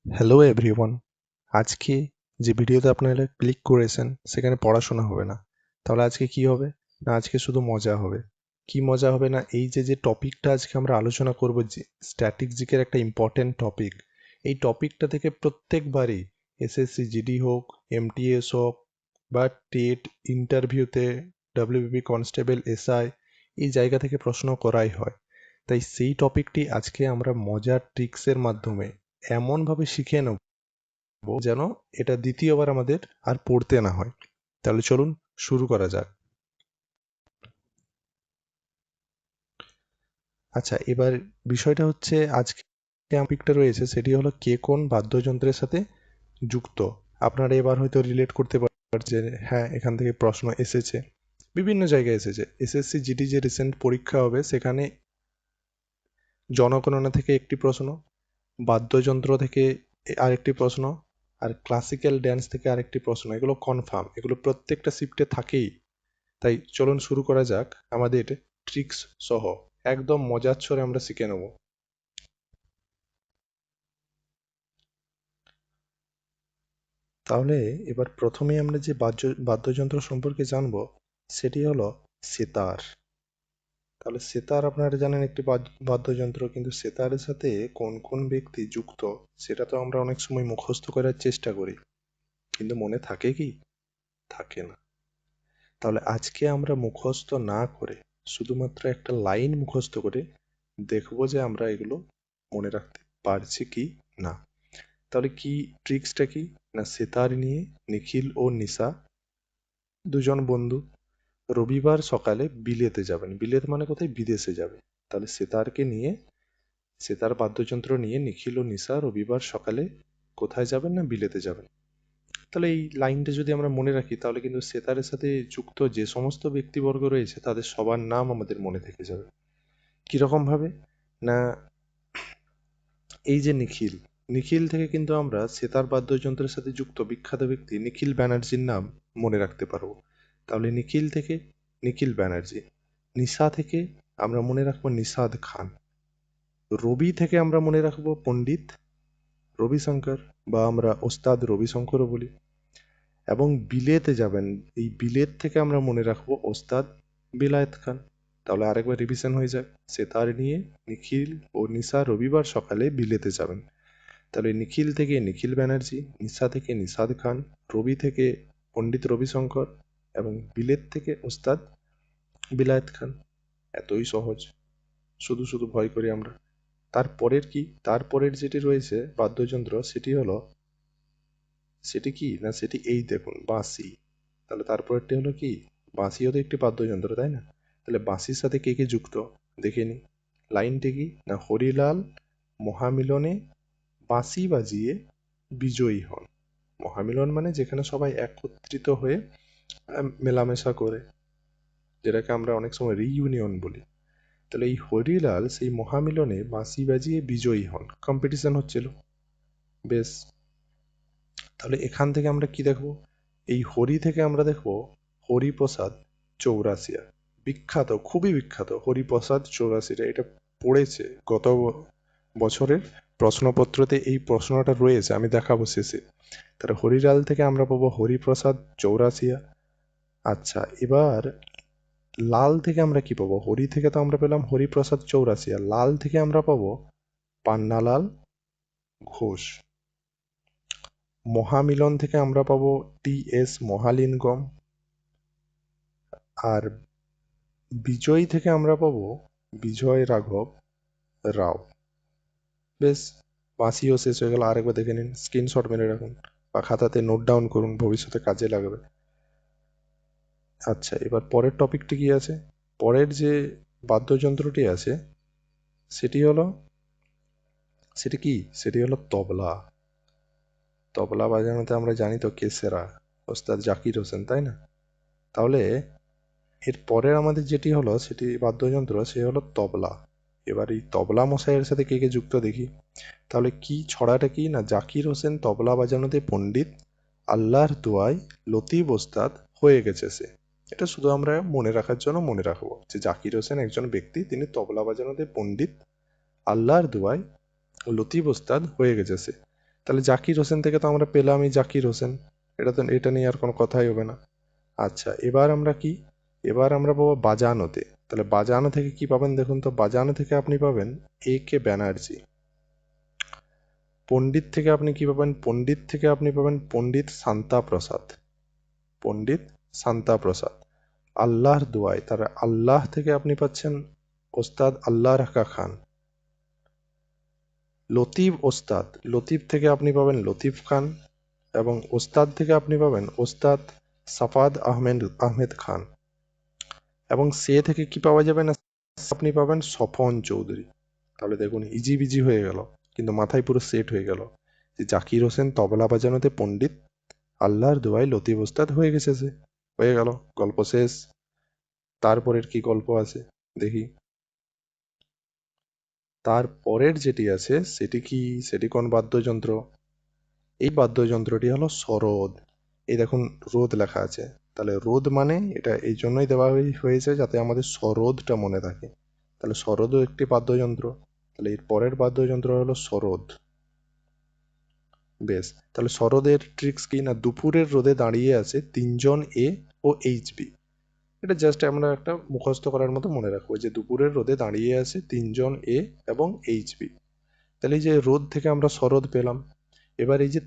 Hello everyone. আজকে যে ভিডিওতে আপনারা ক্লিক করেছেন সেখানে পড়াশোনা হবে না। তাহলে আজকে কি হবে? না, আজকে শুধু মজা হবে। কি মজা হবে? না, এই যে টপিকটা আজকে আমরা আলোচনা করব, যে স্ট্যাটিক জিকের একটা ইম্পর্টেন্ট টপিক। এই টপিকটা থেকে প্রত্যেকবারই এসএসসি জিডি হোক, এমটিএস হোক বা টেট ইন্টারভিউতে ডাব্লিউবিপি কনস্টেবল এসআই, এই জায়গা থেকে প্রশ্ন করাই হয়। তাই সেই টপিকটি আজকে আমরা মজার ট্রিক্সের মাধ্যমে এমনভাবে শিখে নেব যেন এটা দ্বিতীয়বার আমাদের আর পড়তে না হয়। তাহলে চলুন শুরু করা যাক। আচ্ছা, এবার বিষয়টা হচ্ছে, আজকে টপিকটা রয়েছে সেটি হলো কে কোন বাদ্যযন্ত্রের সাথে যুক্ত। আপনারা এবার হয়তো রিলেট করতে পারছেন, হ্যাঁ এখান থেকে প্রশ্ন এসেছে, বিভিন্ন জায়গায় এসেছে। এসএসসি জিডি যে রিসেন্ট পরীক্ষা হবে সেখানে জনগণনা থেকে একটি প্রশ্ন, বাদ্যযন্ত্র থেকে আরেকটি প্রশ্ন, আর ক্লাসিক্যাল ড্যান্স থেকে আরেকটি প্রশ্ন। এগুলো কনফার্ম, এগুলো প্রত্যেকটা শিফটে থাকেই। তাই চলুন শুরু করা যাক আমাদের ট্রিক্স সহ। একদম মজার ছলে আমরা শিখে নেব। তাহলে এবার প্রথমেই আমরা যে বাদ্যযন্ত্র সম্পর্কে জানবো সেটি হলো সেতার। তাহলে সেতার আপনারা জানেন একটি বাদ্যযন্ত্র, কিন্তু সেতারের সাথে কোন কোন ব্যক্তি যুক্ত সেটা তো আমরা অনেক সময় মুখস্থ করার চেষ্টা করি, কিন্তু মনে থাকে কি? থাকে না। তাহলে আজকে আমরা মুখস্থ না করে শুধুমাত্র একটা লাইন মুখস্থ করে দেখব যে আমরা এগুলো মনে রাখতে পারছি কি না। তাহলে কি ট্রিক্সটা কি? না, সেতার নিয়ে নিখিল ও নিশা দুজন বন্ধু রবিবার সকালে বিলেতে যাবেন। বিলেত মানে কোথায়? বিদেশে যাবে। তাহলে সেতারকে নিয়ে, সেতার বাদ্যযন্ত্র নিয়ে নিখিল ও নিশা রবিবার সকালে কোথায় যাবেন? না, বিলেতে যাবেন। তাহলে এই লাইনটা যদি আমরা মনে রাখি তাহলে কিন্তু সেতারের সাথে যুক্ত যে সমস্ত ব্যক্তিবর্গ রয়েছে তাদের সবার নাম আমাদের মনে থেকে যাবে। কিরকম ভাবে? না, এই যে নিখিল, নিখিল থেকে কিন্তু আমরা সেতার বাদ্যযন্ত্রের সাথে যুক্ত বিখ্যাত ব্যক্তি নিখিল ব্যানার্জির নাম মনে রাখতে পারবো। তাহলে নিখিল থেকে নিখিল ব্যানার্জি। নিশা থেকে আমরা মনে রাখবো নিশাদ খান। রবি থেকে আমরা মনে রাখবো পণ্ডিত রবিশঙ্কর, বা আমরা ওস্তাদ রবিশঙ্করও বলি। এবং বিলেতে যাবেন, এই বিলেত থেকে আমরা মনে রাখবো ওস্তাদ বিলায়েত খান। তাহলে আরেকবার রিভিশন হয়ে যাক। সেতার নিয়ে নিখিল ও নিশা রবিবার সকালে বিলেতে যাবেন। তাহলে নিখিল থেকে নিখিল ব্যানার্জি, নিশা থেকে নিশাদ খান, রবি থেকে পণ্ডিত রবিশঙ্কর এবং বিলেত থেকে ওস্তাদ বিলায়েত খান। এতই সহজ, শুধু শুধু ভয় করি আমরা। তারপরের কি? তারপরের যেটি রয়েছে বাদ্যযন্ত্র সেটি হলো, সেটি কি? না, সেটি এই দেখুন, বাঁশি। তাহলে তারপরেরটি হলো কি? বাঁশিও তো একটি বাদ্যযন্ত্র, তাই না? তাহলে বাঁশির সাথে কে কে যুক্ত দেখে নি। লাইনটি কি? না, হরিলাল মহামিলনে বাঁশি বাজিয়ে বিজয়ী হন। মহামিলন মানে যেখানে সবাই একত্রিত হয়ে মেলামেশা করে, যেটাকে আমরা অনেক সময় রিইউনিয়ন বলি। তাহলে এই হরিলাল সেই মহামিলনে বাঁশি বাজিয়ে বিজয়ী হন, কম্পিটিশন হচ্ছিল। বেশ, তাহলে এখান থেকে আমরা কি দেখব? এই হরি থেকে আমরা দেখব হরিপ্রসাদ চৌরাসিয়া। বিখ্যাত, খুবই বিখ্যাত হরিপ্রসাদ চৌরাসিয়া। এটা পড়েছে গত বছরের প্রশ্নপত্রতে, এই প্রশ্নটা রয়েছে, আমি দেখাবো শেষে। তাহলে হরিলাল থেকে আমরা পাবো হরিপ্রসাদ চৌরাসিয়া। আচ্ছা, এবার লাল থেকে আমরা কি পাবো? হরি থেকে তো আমরা পেলাম হরিপ্রসাদ চৌরাসিয়া, লাল থেকে আমরা পাবো পান্নালাল ঘোষ। মহামিলন থেকে আমরা পাবো টি.এস. মহালিঙ্গম। আর বিজয় থেকে আমরা পাবো বিজয় রাঘব রাও। বেশ, বাঁশিও শেষ হয়ে গেল। আরেকবার দেখে নিন, স্ক্রিনশট মেরে রাখুন বা খাতাতে নোট ডাউন করুন, ভবিষ্যতে কাজে লাগবে। আচ্ছা, এবার পরের টপিকটি কি আছে? পরের যে বাদ্যযন্ত্রটি আছে সেটি হলো, সেটি কি? সেটি হলো তবলা। তবলা বাজানোতে আমরা জানি তো কে সেরা? ওস্তাদ জাকির হোসেন, তাই না? তাহলে এর পরের আমাদের যেটি হলো সেটি বাদ্যযন্ত্র, সে হলো তবলা। এবার এই তবলা মশাইয়ের সাথে কে কে যুক্ত দেখি। তাহলে কি ছড়াটা কি? না, জাকির হোসেন তবলা বাজানোতে পণ্ডিত, আল্লাহর দোয়ায় লতিফ ওস্তাদ হয়ে গেছে সে। এটা শুধু আমরা মনে রাখার জন্য মনে রাখবো যে জাকির হোসেন একজন ব্যক্তি, তিনি তবলা বাজানোতে পণ্ডিত, আল্লাহর দোয়ায় লতিফ ওস্তাদ হয়ে গেছে সে। তাহলে জাকির হোসেন থেকে তো আমরা পেলামই জাকির হোসেন, এটা নিয়ে আর কোনো কথাই হবে না। আচ্ছা, এবার আমরা পাবো বাজানোতে। তাহলে বাজানো থেকে কি পাবেন দেখুন তো, বাজানো থেকে আপনি পাবেন এ কে ব্যানার্জি। পণ্ডিত থেকে আপনি কি পাবেন, পণ্ডিত থেকে আপনি পাবেন পণ্ডিত শান্তা প্রসাদ, পণ্ডিত শান্তা প্রসাদ। আল্লাহর দোয়ায়, তার আল্লাহ থেকে আপনি পাচ্ছেন ওস্তাদ আল্লাহ রাখা খান। লতিফ ওস্তাদ, লতিফ থেকে আপনি পাবেন লতিফ খান, এবং ওস্তাদ থেকে আপনি পাবেন ওস্তাদ সাফাদ আহমেদ খান। এবং সে থেকে কি পাওয়া যাবে না, আপনি পাবেন স্বপন চৌধুরী। তাহলে দেখুন ইজি বিজি হয়ে গেল, কিন্তু মাথায় পুরো সেট হয়ে গেল যে জাকির হোসেন তবলা বাজানোতে পণ্ডিত, আল্লাহর দোয়ায় লতিফ ওস্তাদ হয়ে গেছে, সে হয়ে গেল, গল্প শেষ। তারপরের কি গল্প আছে দেখি। তারপরের যেটি আছে সেটি কি, সেটি কোন বাদ্যযন্ত্র? এই বাদ্যযন্ত্রটি হলো সরোদ। এই দেখুন রোদ লেখা আছে, তাহলে রোদ মানে এটা এই জন্যই দেওয়া হয়েছে যাতে আমাদের সরোদটা মনে থাকে। তাহলে সরোদও একটি বাদ্যযন্ত্র, তাহলে এর পরের বাদ্যযন্ত্র হলো সরোদ। বেশ, তাহলে সরোদের ট্রিক্স কি না, দুপুরের রোদে দাঁড়িয়ে আছে তিনজন এ ও এইচ বি। এটা জাস্ট আমরা একটা মুখস্থ করার মতো মনে রাখবো যে দুপুরের রোদে দাঁড়িয়ে আছে তিনজন এ এবং এইচ বি। তাহলে এই যে রোদ থেকে আমরা সরোদ পেলাম। এবার এই যে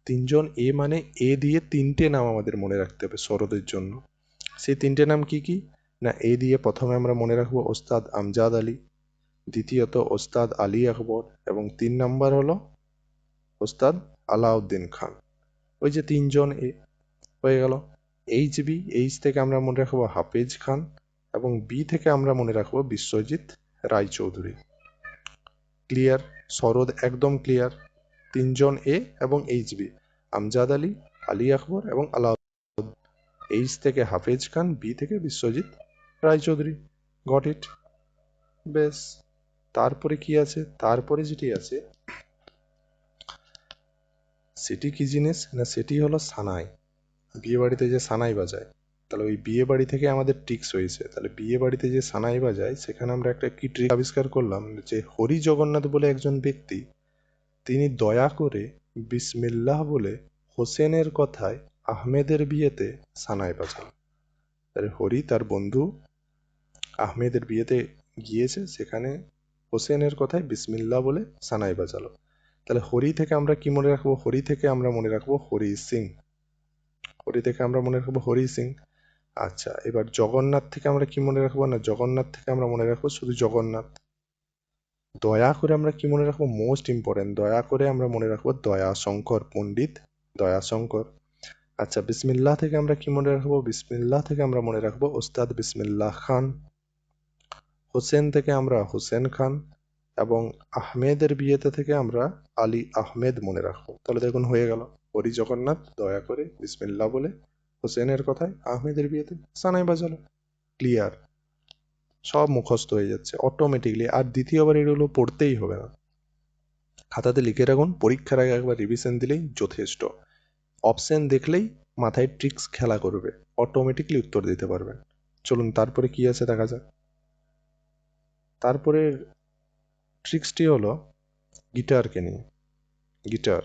তিনজন এ মানে এ দিয়ে তিনটে নাম আমাদের মনে রাখতে হবে সরোদের জন্য। সেই তিনটে নাম কি কি না, এ দিয়ে প্রথমে আমরা মনে রাখবো ওস্তাদ আমজাদ আলী, দ্বিতীয়ত ওস্তাদ আলী আকবর, এবং 3 নাম্বার হলো ওস্তাদ আলাউদ্দিন খান। ওই যে তিনজন এ হয়ে গেল। এইচ থেকে আমরা মনে রাখবো হাফেজ খান, এবং বি থেকে আমরা মনে রাখবো বিশ্বজিৎ রায়চৌধুরী। ক্লিয়ার? সরোদ একদম ক্লিয়ার। তিনজন এ এবং এইচ বি, আমজাদ আলী, আলী আকবর এবং আলাউদ্দিন। এইচ থেকে হাফেজ খান, বি থেকে বিশ্বজিৎ রায়চৌধুরী। Got it? বেশ, তারপরে কি আছে, তারপরে যেটি আছে সেটি কি জিনিস না, সেটি হলো সানাই। বিয়ে বাড়িতে যে সানাই বাজায়, তাহলে ওই বিয়ে বাড়ি থেকে আমাদের ট্রিক্স হয়েছে। তাহলে বিয়ে বাড়িতে যে সানাই বাজায় সেখানে আমরা একটা কি ট্রিক আবিষ্কার করলাম যে হরি জগন্নাথ বলে একজন ব্যক্তি, তিনি দয়া করে বিসমিল্লাহ বলে হোসেনের কথায় আহমেদের বিয়েতে সানাই বাজান। তাহলে হরি তার বন্ধু আহমেদের বিয়েতে গিয়েছে, সেখানে হোসেনের কথায় বিসমিল্লাহ বলে সানাই বাজালো। তাহলে হরি থেকে আমরা কি মনে রাখবো, হরি থেকে আমরা মনে রাখবো হরি সিং, হরি থেকে আমরা মনে রাখবো হরি সিং। আচ্ছা, এবার জগন্নাথ থেকে আমরা কি মনে রাখবো না, জগন্নাথ থেকে আমরা মনে রাখবো শুধু জগন্নাথ। দয়া করে আমরা কি মনে রাখবো, মোস্ট ইম্পর্টেন্ট, দয়া করে আমরা মনে রাখবো দয়াশঙ্কর, পণ্ডিত দয়াশঙ্কর। আচ্ছা, বিসমিল্লাহ থেকে আমরা কি মনে রাখবো, বিসমিল্লাহ থেকে আমরা মনে রাখবো ওস্তাদ বিসমিল্লাহ খান। হোসেন থেকে আমরা হোসেন খান, এবং আহমেদের বিয়েতে থেকে আমরা আলী আহমেদ মনে রাখবো। তাহলে দেখুন হয়ে গেল, হরি জগন্নাথ দয়া করে বিসমিল্লাহ বলে হোসেনের কথায় আহমেদের বিয়েতে সানাই বাজালো। ক্লিয়ার? সব মুখস্থ হয়ে যাচ্ছে অটোমেটিকলি, আর দ্বিতীয়বার এগুলো পড়তেই হবে না। খাতাতে লিখে রাখুন, পরীক্ষার আগে একবার রিভিশন দিলেই যথেষ্ট। অপশন দেখলেই মাথায় ট্রিক্স খেলা করবে, অটোমেটিকলি উত্তর দিতে পারবেন। চলুন তারপরে কি আছে দেখা যাক। তারপরে ট্রিক্সটি হলো গিটারকে নিয়ে। গিটার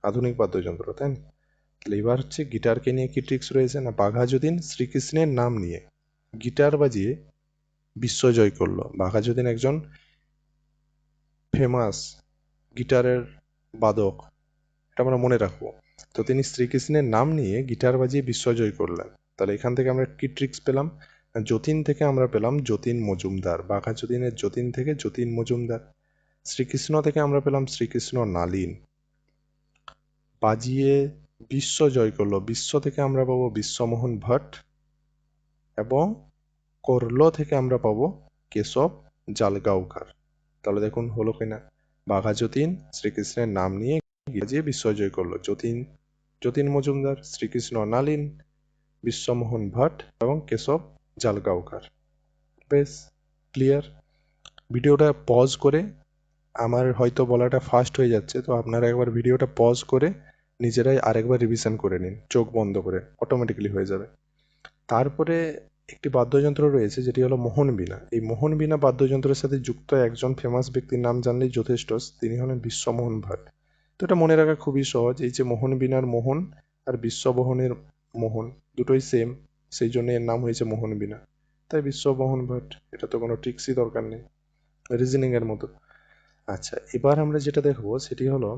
আধুনিক বাদ্যযন্ত্র, তাই না? তাহলে এবার হচ্ছে গিটারকে নিয়ে কি ট্রিক্স রয়েছে না, বাঘাযতীন শ্রীকৃষ্ণের নাম নিয়ে গিটার বাজিয়ে বিশ্বজয় করলো। বাঘাযতীন একজন ফেমাস গিটারের বাদক, এটা আমরা মনে রাখবো। তো তিনি শ্রীকৃষ্ণের নাম নিয়ে গিটার বাজিয়ে বিশ্বজয় করলেন। তাহলে এখান থেকে আমরা কি ট্রিক্স পেলাম, যতীন থেকে আমরা পেলাম যতীন মজুমদার, বাঘাযতীনের যতীন থেকে যতীন মজুমদার। শ্রীকৃষ্ণ থেকে আমরা পেলাম শ্রীকৃষ্ণ নালিন, বাজিয়ে বিশ্ব জয় করলো। বিশ্ব থেকে আমরা পাবো বিশ্বমোহন ভট্ট, এবং করলো থেকে আমরা পাবো কেশব জালগাঁওকার। তাহলে দেখুন হলো কিনা, বাঘাযতীন শ্রীকৃষ্ণের নাম নিয়ে বাজিয়ে বিশ্বজয় করলো, যতীন মজুমদার, শ্রীকৃষ্ণ নালিন, বিশ্বমোহন ভট্ট এবং কেশব জালগাঁওকার। বেশ, ক্লিয়ার? ভিডিওটা পজ করে, আমার হয়তো বলাটা ফাস্ট হয়ে যাচ্ছে, তো আপনারা একবার ভিডিওটা পজ করে নিজেরাই আরেকবার রিভিশন করে নিন চোখ বন্ধ করে, অটোমেটিক্যালি হয়ে যাবে। তারপরে একটি বাদ্যযন্ত্র রয়েছে যেটি হলো মোহনবীণা। এই মোহনবীণা বাদ্যযন্ত্রের সাথে যুক্ত একজন ফেমাস ব্যক্তির নাম জানলেই যথেষ্ট, তিনি হলেন বিশ্বমোহন ভাট। তো এটা মনে রাখা খুবই সহজ, এই যে মোহন বীণার মোহন আর বিশ্ববহনের মোহন দুটোই সেম, সেই জন্য এর নাম হয়েছে মোহন বীণা, তাই বিশ্বমোহন ভাট। এটা তো কোনো ট্রিক্সই দরকার নেই, রিজনিং এর মতো। আচ্ছা, এবার আমরা যেটা দেখবো সেটি হলো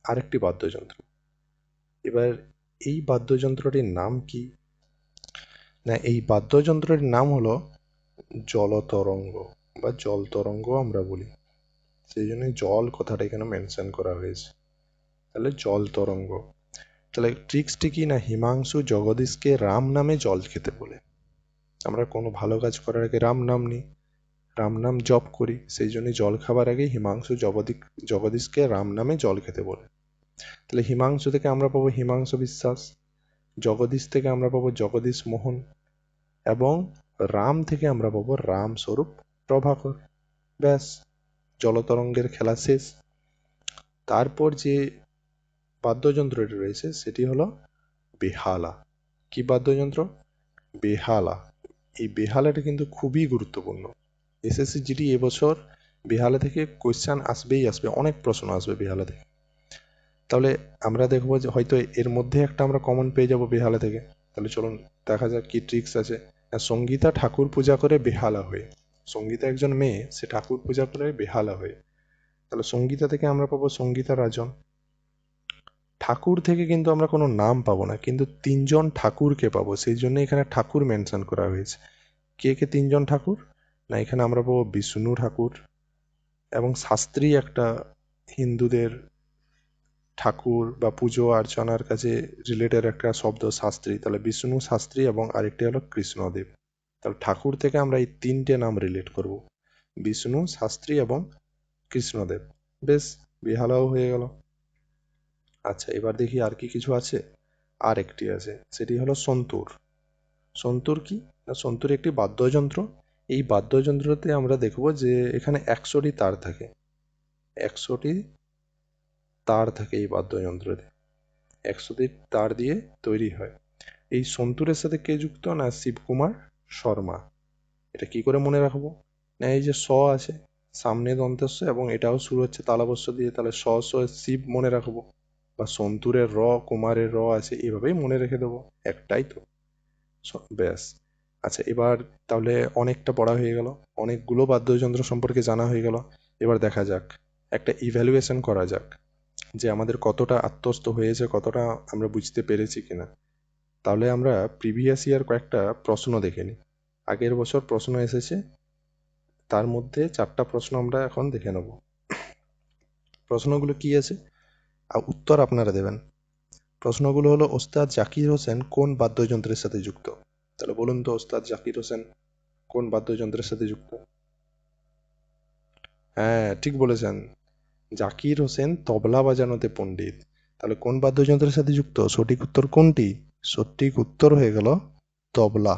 আরেকটি বাদ্যযন্ত্র। এবার এই বাদ্যযন্ত্রটির নাম কি? না, এই বাদ্যযন্ত্রের নাম হলো জলতরঙ্গ বা জল তরঙ্গ আমরা বলি, সেই জন্য জল কথাটা এখানে মেনশন করা হয়েছে। তাহলে জল তরঙ্গ। তাহলে ট্রিক্সটি কি না, হিমাংশু জগদীশকে রাম নামে জল খেতে বলে। আমরা কোনো ভালো কাজ করার আগে রাম নাম নিই, রাম নাম জপ করি, সেই জন্য জল খাবার আগে হিমাংশু জগদীশকে রাম নামে জল খেতে বলে। তাহলে হিমাংশু থেকে আমরা পাবো হিমাংশু বিশ্বাস, জগদীশ থেকে আমরা পাবো জগদীশ মোহন, এবং রাম থেকে আমরা পাবো রাম স্বরূপ প্রভাকর। ব্যাস, জলতরঙ্গের খেলা শেষ। তারপর যে বাদ্যযন্ত্রটি রয়েছে সেটি হলো বেহালা। কি বাদ্যযন্ত্র? বেহালা। এই বেহালাটা কিন্তু খুবই গুরুত্বপূর্ণ। এসএসসি জিডি এবছর বেহালা থেকে কোয়েশ্চেন আসবেই আসবে, অনেক প্রশ্ন আসবে বেহালা থেকে। তাহলে আমরা দেখবো যে হয়তো এর মধ্যে একটা আমরা কমন পেয়ে যাব বেহালা থেকে। তাহলে চলুন দেখা যাক কি ট্রিক্স আছে। সঙ্গীতা ঠাকুর পূজা করে বেহালা হয়ে। সঙ্গীতা একজন মেয়ে, সে ঠাকুর পূজা করে বেহালা হয়ে। তাহলে সঙ্গীতা থেকে আমরা পাবো সঙ্গীতা রাজন। ঠাকুর থেকে কিন্তু আমরা কোনো নাম পাবো না, কিন্তু তিনজন ঠাকুরকে পাবো, সেই জন্য এখানে ঠাকুর মেনশন করা হয়েছে। কে কে তিনজন ঠাকুর? না, এখানে আমরা পাবো বিষ্ণু ঠাকুর, এবং শাস্ত্রী একটা হিন্দুদের ঠাকুর বা পুজো অর্চনার কাছে রিলেটেড একটা শব্দ শাস্ত্রী। তাহলে বিষ্ণু, শাস্ত্রী এবং আরেকটি হলো কৃষ্ণদেব। তাহলে ঠাকুর থেকে আমরা এই তিনটে নাম রিলেট করব, বিষ্ণু, শাস্ত্রী এবং কৃষ্ণদেব। বেশ, বেহালাও হয়ে গেল। আচ্ছা, এবার দেখি আর কি কিছু আছে। আর একটি আছে, সেটি হলো সন্তুর। সন্তুর কি না, সন্তুর একটি বাদ্যযন্ত্র। এই বাদ্যযন্ত্রতে আমরা দেখব যে এখানে 100টি তার থাকে, 100টি তার থাকে এই বাদ্যযন্ত্রতে, 100টি তার দিয়ে তৈরি হয়। এই সন্তুরের সাথে কে যুক্ত? না, শিবকুমার শর্মা। এটা কি করে মনে রাখবো? না, এই যে স আছে সামনে দন্তেশ্ব, এবং এটাও শুরু হচ্ছে তালবস্য দিয়ে, তাহলে স স শিব মনে রাখবো, বা সন্তুরের র, কুমারের র আছে, এভাবেই মনে রেখে দেবো, একটাই তো। ব্যাস। আচ্ছা, এবার তাহলে অনেকটা পড়া হয়ে গেল, অনেকগুলো বাদ্যযন্ত্র সম্পর্কে জানা হয়ে গেল। এবার দেখা যাক, একটা ইভ্যালুয়েশন করা যাক যে আমাদের কতটা আত্মস্থ হয়েছে, কতটা আমরা বুঝতে পেরেছি কিনা। তাহলে আমরা প্রিভিয়াস ইয়ার কয়েকটা প্রশ্ন দেখে নিই। আগের বছর প্রশ্ন এসেছে, তার মধ্যে 4টা প্রশ্ন আমরা এখন দেখে নেব। প্রশ্নগুলো কি আছে আর উত্তর আপনারা দেবেন। প্রশ্নগুলো হলো, ওস্তাদ জাকির হোসেন কোন বাদ্যযন্ত্রের সাথে যুক্ত? তাহলে বলুন তো, ওস্তাদ জাকির হোসেন কোন বাদ্যযন্ত্রের সাথে যুক্ত? হ্যাঁ, ঠিক বলেছেন, জাকির হোসেন তবলা বাজানোতে পণ্ডিত। তাহলে কোন বাদ্যযন্ত্রের সাথে যুক্ত? সঠিক উত্তর কোনটি? সঠিক উত্তর হয়ে গেল তবলা।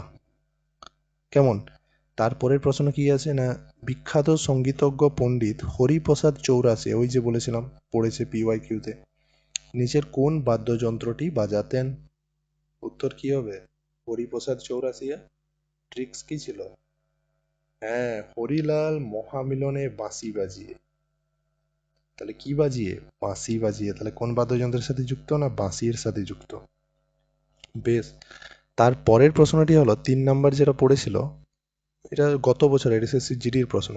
কেমন? তারপরের প্রশ্ন কি আছে না, বিখ্যাত সঙ্গীতজ্ঞ পণ্ডিত হরিপ্রসাদ চৌরাসি, ওই যে বলেছিলাম পড়েছে পিওয়াইকিউতে, নিচের কোন বাদ্যযন্ত্রটি বাজাতেন? উত্তর কি হবে? হরিপ্রসাদ চৌরাসিয়া। ট্রিক্স কি ছিল? হ্যাঁ, হরিলাল মহামিলনে বাঁশি বাজিয়ে। তাহলে কি বাজিয়ে? বাঁশি বাজিয়ে। তাহলে কোন বাদ্যযন্ত্রের সাথে যুক্ত? না, বাঁশির সাথে যুক্ত। বেশ। তার পরের প্রশ্নটি হলো 3 নাম্বার যেটা পড়েছিল, এটা গত বছরের এসএসসি জিডির প্রশ্ন।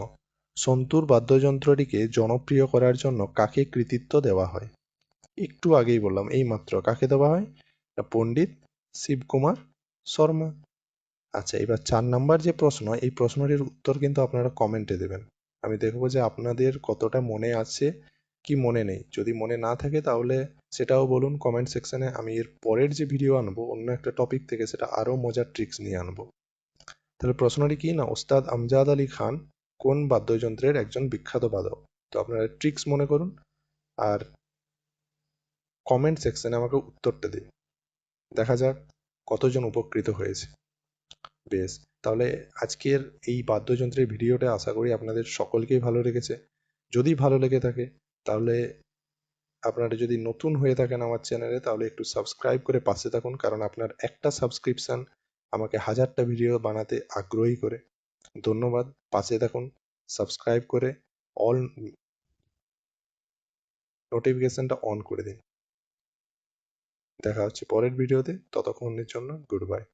সন্তুর বাদ্যযন্ত্রটিকে জনপ্রিয় করার জন্য কাকে কৃতিত্ব দেওয়া হয়? একটু আগেই বললাম, এই মাত্র। কাকে দেওয়া হয়? না, পণ্ডিত শিবকুমার শর্মা। আচ্ছা, এবার 4 নাম্বার যে প্রশ্ন, এই প্রশ্নটির উত্তর কিন্তু আপনারা কমেন্টে দেবেন। আমি দেখবো যে আপনাদের কতটা মনে আছে কি মনে নেই। যদি মনে না থাকে তাহলে সেটাও বলুন কমেন্ট সেকশনে। আমি এর পরের যে ভিডিও আনবো অন্য একটা টপিক থেকে, সেটা আরো মজার ট্রিক্স নিয়ে আনবো। তাহলে প্রশ্নটি কি না, ওস্তাদ আমজাদ আলী খান কোন বাদ্যযন্ত্রের একজন বিখ্যাত বাদক? তো আপনারা ট্রিক্স মনে করুন আর কমেন্ট সেকশনে আমাকে উত্তরটা দিন। দেখা যাক কতজন উপকৃত হয়েছে। বেশ, তাহলে আজকের এই বাদ্যযন্ত্রের ভিডিওটা আশা করি আপনাদের সকলকেই ভালো লেগেছে। যদি ভালো লেগে থাকে তাহলে আপনারা যদি নতুন হয়ে থাকেন আমার চ্যানেলে, তাহলে একটু সাবস্ক্রাইব করে পাশে থাকুন, কারণ আপনার একটা সাবস্ক্রিপশন আমাকে 1000টা ভিডিও বানাতে আগ্রহী করে। ধন্যবাদ, পাশে থাকুন সাবস্ক্রাইব করে। অল নোটিফিকেশনটা অন করে দিন। দেখা হচ্ছে পরের ভিডিওতে, ততক্ষণের জন্য গুড বাই।